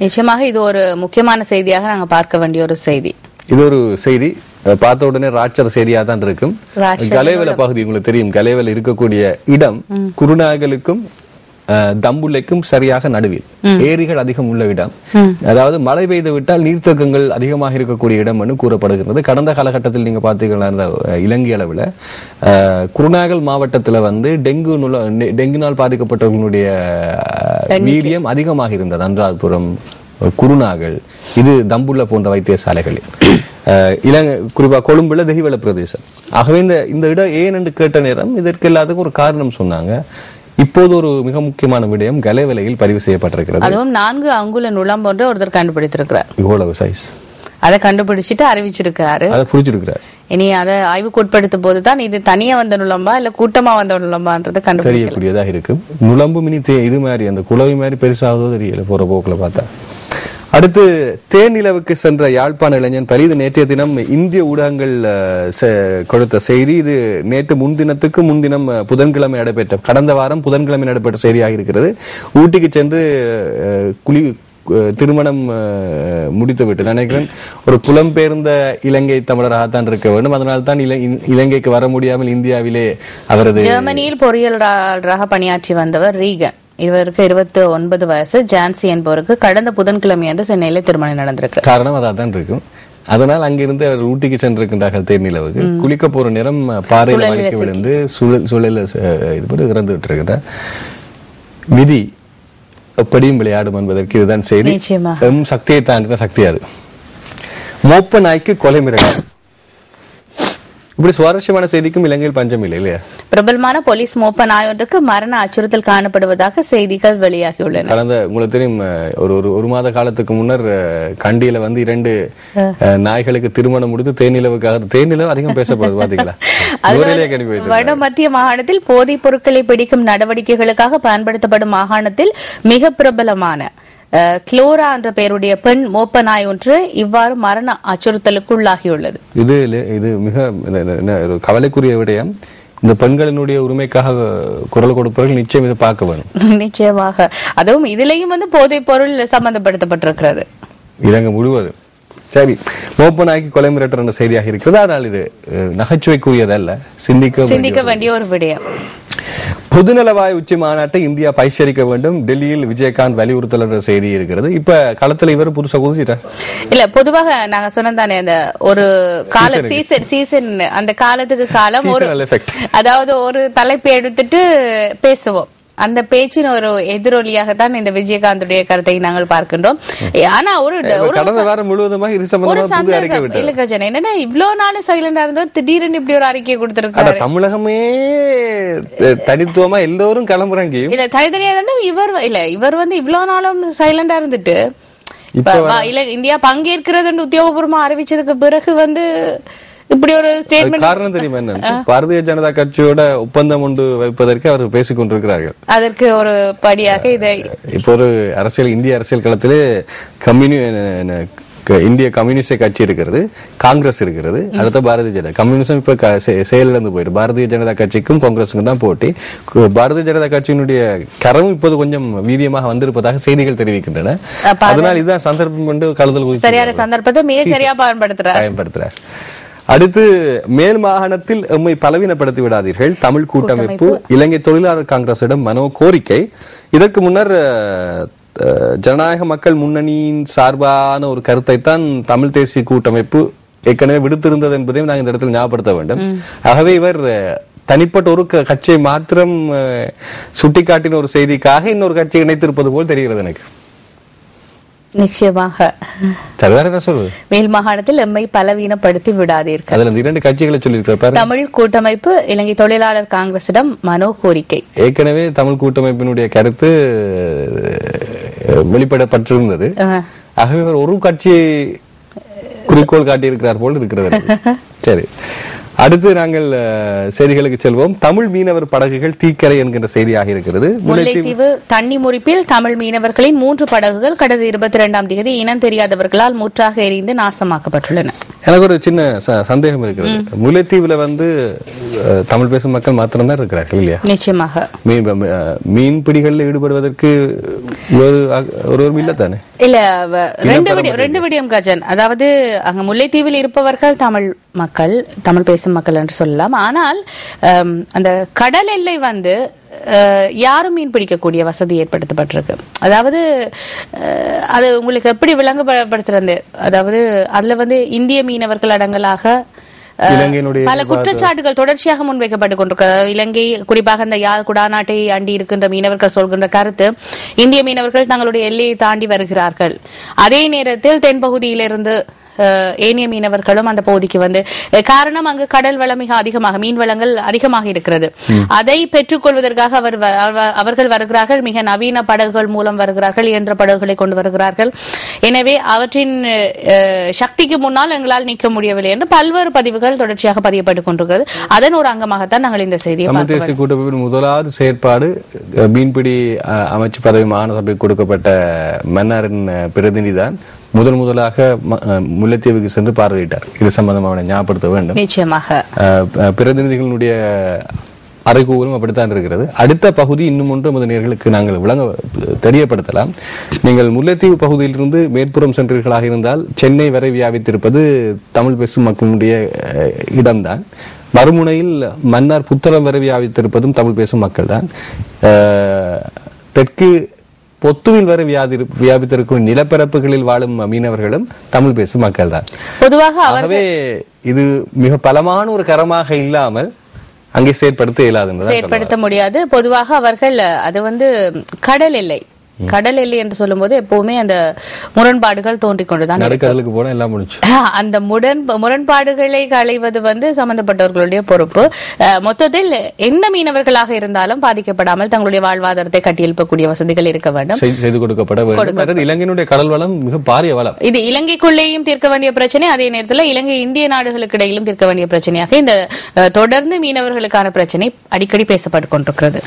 நிச்சயமாக இது ஒரு முக்கியமான செய்தியாக நாங்கள் பார்க்க வேண்டிய ஒரு செய்தி. இது ஒரு செய்தி பார்த்த உடனே ராட்சர செய்தியா தான் இருக்கும். கலேவல பகுதி உங்களுக்கு தெரியும், கலேவல இருக்கக்கூடிய இடம் குருநாகலுக்கும் தம்புள்ளைக்கும் சரியாக நடுவில் ஏரிகள் அதிகம் உள்ள இடம். அதாவது மழை பெய்து விட்டால் நீர்த்தேக்கங்கள் அதிகமாக இருக்கக்கூடிய இடம் என்று கூறப்படுகிறது. கடந்த காலகட்டத்தில் நீங்க பார்த்தீங்கன்னா இலங்கை அளவில் குருநாகல் மாவட்டத்தில் வந்து டெங்குனால் பாதிக்கப்பட்டவர்களுடைய வீரியம் அதிகமாக இருந்தது. அன்றாபுரம், குருநாகல், இது தம்புள்ள போன்ற வைத்தியசாலைகளில், இலங்கை குறிப்பா கொழும்புல தெஹிவல பிரதேசம். ஆகவே இந்த இடம் ஏன் என்று கேட்ட நேரம் இதற்கு எல்லாத்துக்கும் ஒரு காரணம் சொன்னாங்க. இப்போது ஒரு மிக முக்கியமான விடயம் கலேவலையில் பதிவு செய்யப்பட்டிருக்கிறது. அதுவும் 4 அங்குல நுளம் போன்ற ஒருத்தர் கண்டுபிடித்திருக்கிறார். இவ்வளவு சைஸ் அதை கண்டுபிடிச்சிட்டு அறிவிச்சிருக்காரு, அதை புடிச்சிருக்கிறார். இனி அதை ஆய்வுக்கு உட்படுத்தும் போதுதான் இது தனியா வந்த நுளம்பா இல்ல கூட்டமா வந்த நுளம்பான்றது தெரியக்கூடியதாக இருக்கு. நுளம்பு மினி இது மாதிரி அந்த குளவி மாதிரி பெருசாவதோ தெரியல போற போக்குல பார்த்தா. அடுத்து தேனிலவுக்கு சென்ற யாழ்ப்பாண இளைஞன் பலி. இது நேற்றைய தினம் இந்திய ஊடகங்கள் கொடுத்த செய்தி. இது நேற்று முன்தினத்துக்கு முன்தினம் புதன்கிழமை நடைபெற்ற, கடந்த வாரம் புதன்கிழமை நடைபெற்ற செய்தியாக இருக்கிறது. ஊட்டிக்கு சென்று திருமணம் முடித்துவிட்டு நினைக்கிறேன் ஒரு புலம்பெயர்ந்த இலங்கை தமிழராகத்தான் இருக்க வேண்டும். அதனால் தான் இலங்கைக்கு வர முடியாமல் இந்தியாவிலே அவரது ஜெர்மனியில் பொறியியலாளராக பணியாற்றி வந்தவர் ரீகன். இவருக்கு 29 வயசு. ஜான்சி என்பவருக்கு கடந்த புதன்கிழமை அன்று சென்னையில திருமணம் நடந்திருக்கு. காரணம் அதான் இருக்கும். அதனால் அங்கிருந்து அவர் ஊட்டிக்கு சென்றிருக்கின்றார்கள். தேனிலவுக்கு குளிக்க போற நேரம் பாறையில வலிக்கு விழுந்து சுழல இறந்து விட்டிருக்கிறார். விதி எப்படியும் விளையாடும் என்பதற்கு இதுதான் செய்தி. சக்தியை தாண்டின சக்தியாரு. மோப்ப நாய்க்கு கொலை மிரட்டல். இப்படி சுவாரஸ்யமான செய்திக்கும் இலங்கையில் பஞ்சம் இல்லை இல்லையா? பிரபலமான போலீஸ் மோப்ப நாய் ஒன்றுக்கு மரண அச்சுறுத்தல் காணப்படுவதாக செய்திகள் வெளியாகியுள்ளன. கடந்த உங்களுக்கு தெரியும் ஒரு மாத காலத்துக்கு முன்னர் கண்டியில வந்து 2 நாய்களுக்கு திருமணம் முடித்து தேனிலவு அதிகம் பேசப்படுது பாத்தீங்களா? வட மத்திய மாகாணத்தில் போதைப் பொருட்களை பிடிக்கும் நடவடிக்கைகளுக்காக பயன்படுத்தப்படும் மாகாணத்தில் மிக பிரபலமான குளோரா என்ற பெயருடைய பெண் மோப்ப நாய் ஒன்று இவ்வாறு மரண அச்சுறுத்தலுக்கு உள்ளாகியுள்ளது. இது மிக கவலைக்குரிய விடயம். இந்த பெண்களினுடைய உரிமைக்காக குரல் கொடுப்பவர்கள் நிச்சயம் இதை பார்க்க வேண்டும். நிச்சயமாக. அதுவும் இதுலயும் வந்து போதைப் பொருள் சம்பந்தப்படுத்தப்பட்டிருக்கிறது இலங்கை முழுவதும். சரி, மோப்ப நாய்க்கு கொலை மிரட்டல் என்ற செய்தியாக இருக்கிறது. ஆனால் இது நகைச்சுவைக்குரியதல்ல, சிந்திக்க வேண்டிய ஒரு விடயம். பொதுநலவாய உச்சி மாநாட்டை இந்தியா பரிசீலிக்க வேண்டும், டெல்லியில் விஜயகாந்த் வலியுறுத்தல் என்ற செய்தி இருக்கிறது. இப்ப களத்துல இவர் புதுசா குதிச்சிட்டார். இல்ல, பொதுவாக நாங்க சொன்னதானே அந்த ஒரு கால சீசன் அந்த காலத்துக்கு காலம் ஒரு, அதாவது ஒரு தலைப்பை எடுத்துட்டு பேசுவோம். அந்த பேச்சின் ஒரு எதிரொலியாகத்தான் இந்த விஜயகாந்துடைய கருத்தை நாங்கள் பார்க்கின்றோம். ஆனா என்னன்னா இவ்வளவு நாள் சைலண்டா இருந்தவர் திடீர்னு இப்படி ஒரு அறிக்கையை கொடுத்திருக்காரு. தமிழகமே தனித்துவமா எல்லோரும் கிளம்புறாங்க. இல்ல தனித்தனியா இவர் வந்து இவ்வளவு நாளும் சைலண்டா இருந்துட்டு இந்தியா பங்கேற்கிறது உத்தியோகபூர்வமா அறிவிச்சதுக்கு பிறகு வந்து இப்படி ஒரு ஸ்டேட்மென்ட். காரணம் தெரியுமா என்ன? பாரதிய ஜனதா கட்சியோட ஒப்பந்தம் ஒன்று வைப்பதற்கு அவர் பேசிக் கொண்டிருக்கிறார்கள். அதற்கு ஒரு படியாக இதை இப்போ ஒரு இந்திய அரசியல் களத்திலே இந்திய கம்யூனிஸ்ட் கட்சி இருக்கிறது, காங்கிரஸ் இருக்கிறது, அடுத்த பாரதிய ஜனதா. கம்யூனிசம் இப்ப செயலிழந்து போயிட்டு பாரதிய ஜனதா கட்சிக்கும் காங்கிரஸுக்கும் தான் போட்டி. பாரதிய ஜனதா கட்சியினுடைய கரமும் இப்போது கொஞ்சம் வீரியமாக வந்திருப்பதாக செய்திகள் தெரிவிக்கின்றன. அதனால் இதுதான் சந்தர்ப்பம் என்று கருதல் சரியான சந்தர்ப்பத்தை மிக சரியா பயன்படுத்துறார். அடுத்து, மேல் மாகாணத்தில் எம்மை பலவீனப்படுத்தி விடாதீர்கள், தமிழ் கூட்டமைப்பு இலங்கை தொழிலாளர் காங்கிரசிடம் மனோ கோரிக்கை. இதற்கு முன்னர் ஜனநாயக மக்கள் முன்னணியின் சார்பான ஒரு கருத்தை தான் தமிழ் தேசிய கூட்டமைப்பு ஏற்கனவே விடுத்திருந்தது என்பதையும் நாங்கள் இந்த இடத்தில் ஞாபகப்படுத்த வேண்டும். ஆகவே இவர் தனிப்பட்ட ஒரு கட்சியை மாத்திரம் சுட்டிக்காட்டின ஒரு செய்திக்காக இன்னொரு கட்சியை இணைத்திருப்பது போல் தெரிகிறது எனக்கு. நிச்சயமாக மேல் மாகாணத்தில் எம்மை பலவீனப்படுத்தி விடாதீர்கள். அதுல 2 கட்சிகளை சொல்லியிருக்கிறார். தமிழ் கூட்டமைப்பு இலங்கை தொழிலாளர் காங்கிரசிடம் மனோ கோரிக்கை. ஏற்கனவே தமிழ் கூட்டமைப்பினுடைய கருத்து வெளிப்படப்பட்டிருந்தது. ஆகவே ஒரு கட்சியை குறிக்கோள் காட்டியிருக்கிறார் போல் இருக்கிறது. சரி, அடுத்து நாங்கள் செய்திகளுக்கு செல்வோம். தமிழ் மீனவர் படகுகள் தீக்கரை என்கின்ற செய்தியாக இருக்கிறது. முல்லைத்தீவு தண்ணி முறிப்பில் தமிழ் மீனவர்களின் 3 படகுகள் கடந்த 22ஆம் தேதி இனம் தெரியாதவர்களால் முற்றாக எரிந்து நாசமாக்கப்பட்டுள்ளன. எனக்கு ஒரு சின்ன சந்தேகம் இருக்கிறது. முல்லைத்தீவுல தமிழ் பேசும் மக்கள் மாத்திரம்தான் இருக்கிறார்கள் இல்லையா? நிச்சயமாக மீன் பிடிகளில் ஈடுபடுவதற்கு ஒரு இல்லத்தானே? இல்ல, ரெண்டு விடயம் கஜன். அதாவது அங்க முல்லைத்தீவில் இருப்பவர்கள் தமிழ் மக்கள், தமிழ் பேசும் மக்கள் என்று சொல்லலாம். ஆனால் அந்த கடல் எல்லை யாரும் மீன் பிடிக்கக்கூடிய வசதி ஏற்படுத்தப்பட்டிருக்கு. அதாவது அது உங்களுக்கு எப்படி விளங்கப்படுத்துறது, அதாவது அதுல இந்திய மீனவர்கள் அடங்கலாக பல குற்றச்சாட்டுகள் தொடர்ச்சியாக முன்வைக்கப்பட்டுக் கொண்டிருக்கிறது. இலங்கை, குறிப்பாக இந்த யாழ் குடாநாட்டை அண்டி இருக்கின்ற மீனவர்கள் சொல்கின்ற கருத்து, இந்திய மீனவர்கள் தங்களுடைய எல்லையை தாண்டி வருகிறார்கள். அதே நேரத்தில் தென்பகுதியிலிருந்து ஏனைய மீனவர்களும் அந்த பகுதிக்கு காரணம் அங்கு கடல் வளம் மிக அதிகமாக, மீன் வளங்கள் அதிகமாக இருக்கிறது. அதை பெற்றுக் கொள்வதற்காக அவர்கள் வருகிறார்கள். மிக நவீன படகுகள் மூலம் வருகிறார்கள், இயந்திர படகுகளை கொண்டு வருகிறார்கள். எனவே அவற்றின் சக்திக்கு முன்னால் எங்களால் நிற்க முடியவில்லை என்று பல்வேறு பதிவுகள் தொடர்ச்சியாக பதியப்பட்டுக் கொண்டிருக்கிறது. அதன் ஒரு அங்கமாகத்தான் நாங்கள் இந்த செய்தியை கூட்டமைப்பின் முதலாவது செயற்பாடு மீன்பிடி அமைச்சு பதவி மாகாண சபைக்கு கொடுக்கப்பட்ட மன்னாரின் பிரதிநிதிதான் முதலாக முல்லைத்தீவுக்கு சென்று பார்வையிட்டார். இது சம்பந்தமாக ஞாபகப்படுத்த வேண்டும். நிச்சயமாக பிரதிநிதிகளுடைய அறைகூவலும் அப்படித்தான் இருக்கிறது. அடுத்த பகுதி இன்னும் ஒன்று நேயர்களுக்கு நாங்கள் தெரியப்படுத்தலாம். நீங்கள் முல்லைத்தீவு பகுதியிலிருந்து மேற்புறம் சென்றீர்களாக இருந்தால் சென்னை வரை வியாபித்திருப்பது தமிழ் பேசும் மக்களுடைய இடம்தான். மறுமுனையில் மன்னார் புத்தளம் வரை வியாபித்திருப்பதும் தமிழ் பேசும் மக்கள் தான். தெற்கு பொத்துவில் வரை வியாபித்திருக்கும் நிலப்பரப்புகளில் வாழும் மீனவர்களும் தமிழ் பேசும் மக்கள் தான். பொதுவாக ஆகவே இது மிக பலமான ஒரு கரமாக இல்லாமல் அங்கே செயற்படுத்த முடியாது. பொதுவாக அவர்கள் அது கடல் எல்லை என்று சொல்லும் போது எப்பவுமே அந்த முரண்பாடுகள் தோன்றிக் கொண்டுதான் அந்த முரண்பாடுகளை களைவது சம்பந்தப்பட்டவர்களுடைய பொறுப்பு. மொத்தத்தில் எந்த மீனவர்களாக இருந்தாலும் பாதிக்கப்படாமல் தங்களுடைய வாழ்வாதாரத்தை கட்டியெழுப்பக்கூடிய வசதிகள் இருக்க வேண்டும், செய்து கொடுக்கப்பட வேண்டும். இலங்கையினுடைய கடல் வளம் மிக பாரிய வளம். இது இலங்கைக்குள்ளேயும் தீர்க்க வேண்டிய பிரச்சனை, அதே நேரத்தில் இலங்கை இந்திய நாடுகளுக்கு இடையிலும் தீர்க்க வேண்டிய பிரச்சனையாக இந்த தொடர்ந்து மீனவர்களுக்கான பிரச்சனை அடிக்கடி பேசப்பட்டுக் கொண்டிருக்கிறது.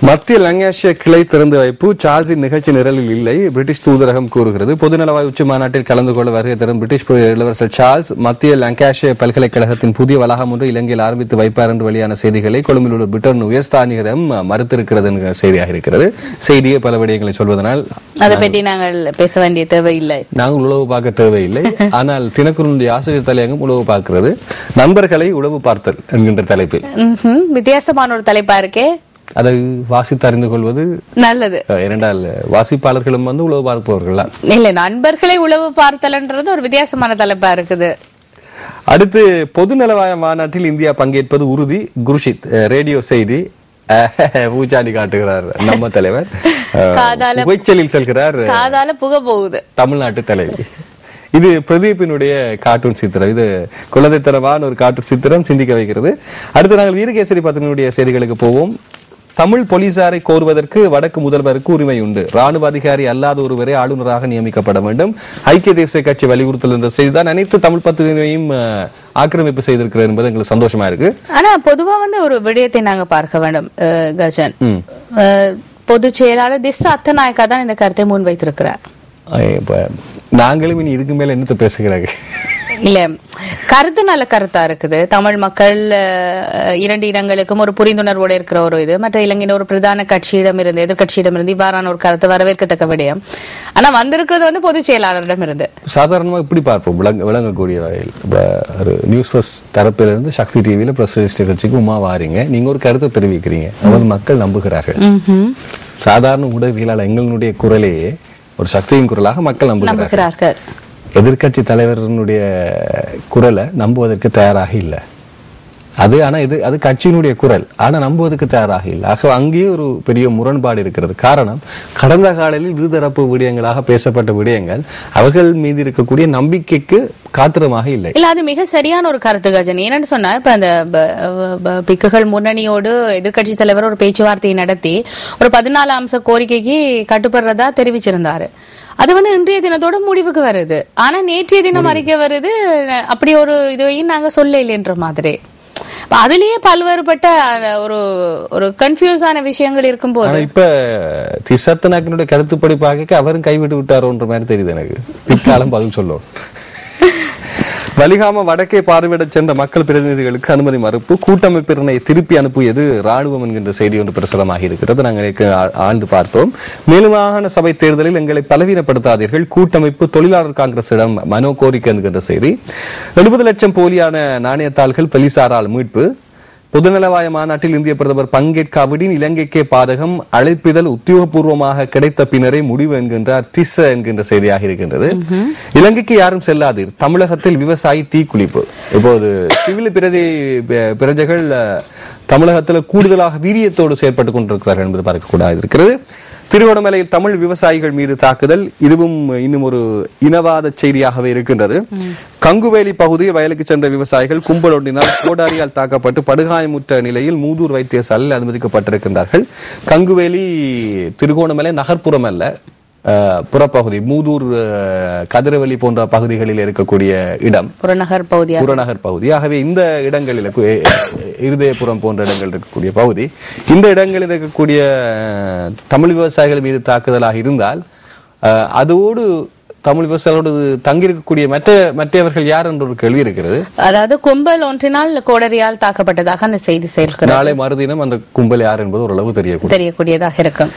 மத்திய லங்காஷிய கிளை திறந்து வைப்பு சார்ல்ஸின் நிகழ்ச்சி நிரலில் இல்லை, பிரிட்டிஷ் தூதரகம் கூறுகிறது. பொதுநலவாய் உச்சி மாநாட்டில் கலந்து கொள்ள வருகை தரும் பிரிட்டிஷ் இளவரசர் சார்ல்ஸ் மத்திய லங்காஷிய பல்கலைக்கழகத்தின் புதிய வளாகம் ஒன்று இலங்கையில் ஆரம்பித்து வைப்பார் என்று வெளியான செய்திகளை கொழும்பில் உள்ள பிரிட்டன் உயர்ஸ்தானிகரம் மறுத்திருக்கிறது என்கிற செய்தியாக இருக்கிறது. செய்தியை பல விடயங்களை சொல்வதனால் அதை பற்றி நாங்கள் பேச வேண்டிய தேவையில்லை, நாங்கள் உளவு பார்க்க தேவையில்லை. ஆனால் தினக்குரலுடைய ஆசிரியர் தலையங்கம் உளவு பார்க்கிறது. நண்பர்களை உளவு பார்த்தல் என்கின்ற தலைப்பில் வித்தியாசமான ஒரு தலைப்பா இருக்கே, அதை வாசித்து அறிந்து கொள்வது நல்லது. இரண்டால் வாசிப்பாளர்களும் உளவு பார்ப்பவர்கள் இல்ல, நண்பர்களை உளவு பார்த்தல்ன்றது ஒரு வித்தியாசமான தலைப்பா இருக்குது. அடுத்து பொதுநலவாய மாநாட்டில் இந்தியா பங்கேற்பது உறுதி, குர்ஷித் ரேடியோ செய்தி பூச்சாண்டி காட்டுகிறார் நம்ம தலைவர். புகைச்சலில் செல்கிறார், காதால புகை போகுது தமிழ்நாட்டு தலைவி. இது பிரதீபினுடைய கார்ட்டூன் சித்திரம். இது குழந்தைத்தனமான ஒரு கார்ட்டூன் சித்திரம், சிந்திக்க வைக்கிறது. அடுத்து நாங்கள் வீரகேசரி பத்தினுடைய செய்திகளுக்கு போவோம். தமிழ் போலீசாரை கோருவதற்கு வடக்கு முதல்வருக்கு உரிமை உண்டு, ராணுவ அதிகாரி அல்லாத ஒருவரை ஆளுநராக நியமிக்கப்பட வேண்டும், ஐக்கிய தேசிய கட்சி வலியுறுத்தல் என்ற செய்திதான் அனைத்து தமிழ் பத்திரிகையும் ஆக்கிரமிப்பு செய்திருக்கிறது என்பது எங்களுக்கு சந்தோஷமா இருக்கு. ஆனா பொதுவா ஒரு விடயத்தை நாங்க பார்க்க வேண்டும் கஜன். பொதுச் செயலாளர் திஸ்ஸ அத்தநாயக்கா தான் இந்த கருத்தை முன்வைத்திருக்கிறார். நாங்களும் இனி இதுக்கு மேல என்னத்தை பேசுகிறாங்க? இல்ல, கருத்து நல்ல கருத்தா இருக்குது. தமிழ் மக்கள் இரண்டு இனங்களுக்கும் ஒரு புரிந்துணர்வோடு இருக்கிற ஒரு இது, மற்ற இலங்கையின் ஒரு பிரதான கட்சியிடம் இருந்து, எதிர்கட்சியிடம் இருந்து இவ்வாறான ஒரு கருத்து வரவேற்கத்தக்க விடயம். ஆனா வந்திருக்கிறது பொதுச் செயலாளரிடம் இருந்து. சாதாரணமா இப்படி பார்ப்போம், விளங்கக்கூடிய வகையில் நியூஸ் ஃபர்ஸ்ட் தரப்பிலிருந்து சக்தி டிவியில பிரஸ் கட்சிக்கு உமா வாரீங்க, நீங்க ஒரு கருத்தை தெரிவிக்கிறீங்க, அதாவது மக்கள் நம்புகிறார்கள். சாதாரண ஊடகவியலாளர் எங்களுடைய குரலையே ஒரு சக்தியின் குரலாக மக்கள் நம்புகிறார்கள். எதிர்கட்சி தலைவருடைய குரலை நம்புவதற்கு தயாராக இல்லை. அது கட்சியினுடைய குரல், ஆனா நம்புவதற்கு தயாராக இல்லை. ஆக அங்கேயே ஒரு பெரிய முரண்பாடு இருக்கிறது. காரணம், கடந்த காலையில் இருதரப்பு விடயங்களாக பேசப்பட்ட விடயங்கள் அவர்கள் மீது இருக்கக்கூடிய நம்பிக்கைக்கு காத்திரமாக இல்லை. இல்ல, அது மிக சரியான ஒரு கருத்து கஜன். என்னன்னு சொன்னா, இப்ப அந்த பிக்குகள் முன்னணியோடு எதிர்கட்சி தலைவர் ஒரு பேச்சுவார்த்தையை நடத்தி ஒரு 14 அம்ச கோரிக்கைக்கு கட்டுப்படுறதா தெரிவிச்சிருந்தாரு. அது இன்றைய தினத்தோட முடிவுக்கு வருது. ஆனா நேற்றைய தினம் அறிக்கை வருது, அப்படி ஒரு இதையும் நாங்க சொல்ல இல்லைன்ற மாதிரி. அதுலயே பல்வேறுபட்ட ஒரு கன்ஃபியூஸான விஷயங்கள் இருக்கும் போது இப்ப திசத்தனாக்கினுடைய கருத்துப்படி பார்க்க அவரும் கைவிட்டு விட்டாரோன்ற மாதிரி தெரியுது எனக்கு. பிற்காலம் பதில் சொல்லும். வலிகாம வடக்கே பார்வையிட சென்ற மக்கள் பிரதிநிதிகளுக்கு அனுமதி மறுப்பு, கூட்டமைப்பினரை திருப்பி அனுப்பியது ராணுவம் என்கின்ற செய்தி ஒன்று பிரசுரமாக இருக்கிறது. நாங்கள் ஆண்டு பார்த்தோம். மேலும் மாகாண சபை தேர்தலில் எங்களை பலவீனப்படுத்தாதீர்கள், கூட்டமைப்பு தொழிலாளர் காங்கிரசிடம் மனோ கோரிக்கை என்கின்ற செய்தி. 70 லட்சம் போலியான நாணயத்தாள்கள் போலீசாரால் மீட்பு. பொதுநலவாய மாநாட்டில் இந்திய பிரதமர் பங்கேற்காவிடின் இலங்கைக்கே பாதகம், அழைப்பிதழ் உத்தியோகபூர்வமாக கிடைத்த பின்னரே முடிவு என்கின்றார் திச என்கின்ற செய்தியாக இருக்கின்றது. இலங்கைக்கு யாரும் செல்லாதீர், தமிழகத்தில் விவசாயி தீக்குளிப்பு. இப்போது சிவில் பிரஜைகள் தமிழகத்தில் கூடுதலாக வீரியத்தோடு செயற்பட்டுக் கொண்டிருக்கிறார்கள் என்பது பார்க்கக்கூடாது இருக்கிறது. திருகோணமலையில் தமிழ் விவசாயிகள் மீது தாக்குதல், இதுவும் இன்னும் ஒரு இனவாத செய்தியாகவே இருக்கின்றது. கங்குவேலி பகுதியில் வயலுக்கு சென்ற விவசாயிகள் கும்பல் ஒன்றினால் கோடாரியால் தாக்கப்பட்டு படுகாயமுற்ற நிலையில் மூதூர் வைத்தியசாலையில் அனுமதிக்கப்பட்டிருக்கின்றார்கள். கங்குவேலி திருகோணமலை நகர்ப்புறம் அல்ல, புறப்பகுதி, மூதூர், கதிரவெளி போன்ற பகுதிகளில் இருக்கக்கூடிய இடம் புறநகர் பகுதி. ஆகவே இந்த இடங்களில் இருதயபுரம் போன்ற இடங்கள் இருக்கக்கூடிய பகுதி, இந்த இடங்களில் இருக்கக்கூடிய தமிழ் விவசாயிகள் மீது தாக்குதலாக இருந்தால் அதோடு தமிழ் விவசாயிகளோடு தங்கியிருக்கக்கூடிய மற்றவர்கள் யார் என்ற ஒரு கேள்வி இருக்கிறது. அதாவது கும்பல் ஒன்றினால் கோடரியால் தாக்கப்பட்டதாக அந்த செய்தி செயல்கள், நாளை மறுதினம் அந்த கும்பல் யார் என்பது ஓரளவு தெரியக்கூடியதாக இருக்கும்.